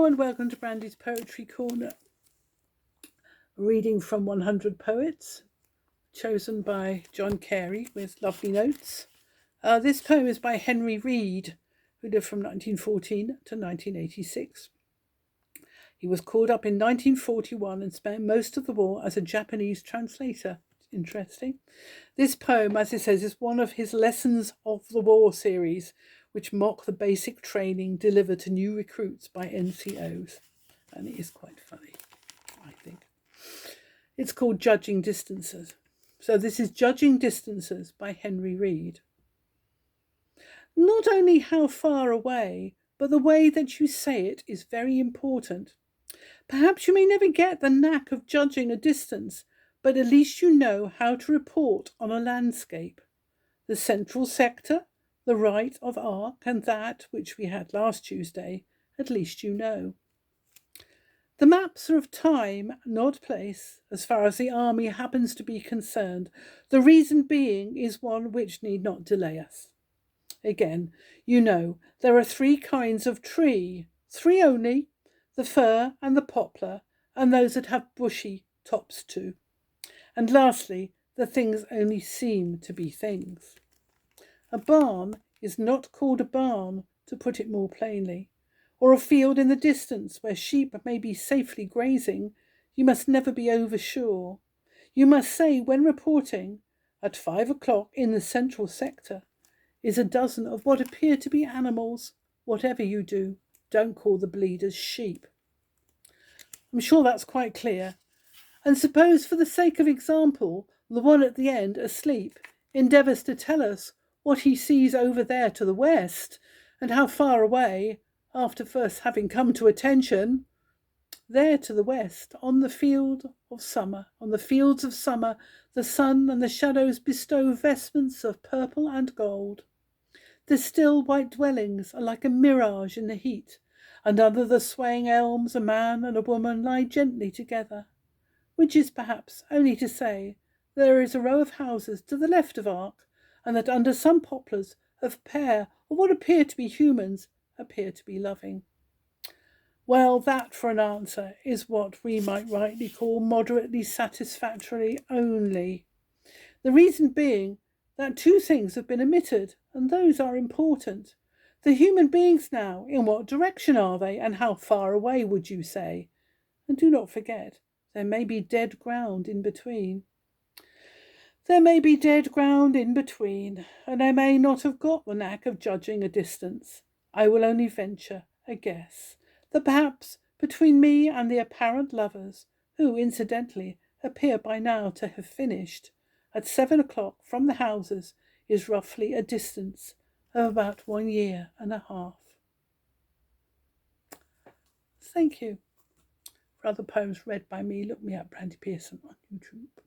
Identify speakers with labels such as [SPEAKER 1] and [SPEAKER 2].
[SPEAKER 1] and welcome to Brandy's Poetry Corner. Reading from 100 Poets, chosen by John Carey with lovely notes. This poem is by Henry Reed, who lived from 1914 to 1986. He was called up in 1941 and spent most of the war as a Japanese translator. Interesting. This poem, as it says, is one of his Lessons of the War series, which mock the basic training delivered to new recruits by NCOs. And it is quite funny, I think. It's called Judging Distances. So this is Judging Distances by Henry Reed. Not only how far away, but the way that you say it is very important. Perhaps you may never get the knack of judging a distance, but at least you know how to report on a landscape. The central sector, the right of arc, and that which we had last Tuesday, at least you know. The maps are of time, not place, as far as the army happens to be concerned. The reason being is one which need not delay us. Again, you know, there are 3 kinds of tree, 3 only, the fir and the poplar, and those that have bushy tops too. And lastly, the things only seem to be things. A barn is not called a barn, to put it more plainly, or a field in the distance where sheep may be safely grazing. You must never be oversure. You must say when reporting, at 5 o'clock in the central sector is a dozen of what appear to be animals. Whatever you do, don't call the bleeders sheep. I'm sure that's quite clear. And suppose, for the sake of example, the one at the end, asleep, endeavours to tell us what he sees over there to the west, and how far away, after first having come to attention, there to the west, on the fields of summer, the sun and the shadows bestow vestments of purple and gold. The still white dwellings are like a mirage in the heat, and under the swaying elms a man and a woman lie gently together, which is perhaps only to say there is a row of houses to the left of Arc, and that under some poplars a pair of what appear to be humans appear to be loving. Well, that for an answer is what we might rightly call moderately satisfactory only. The reason being that 2 things have been omitted, and those are important. The human beings now, in what direction are they, and how far away would you say? And do not forget, there may be dead ground in between. There may be dead ground in between, and I may not have got the knack of judging a distance. I will only venture a guess that perhaps between me and the apparent lovers, who incidentally appear by now to have finished, at 7 o'clock from the houses is roughly a distance of about 1 year and a half. Thank you. For other poems read by me, look me up, Brandy Pearson, on YouTube.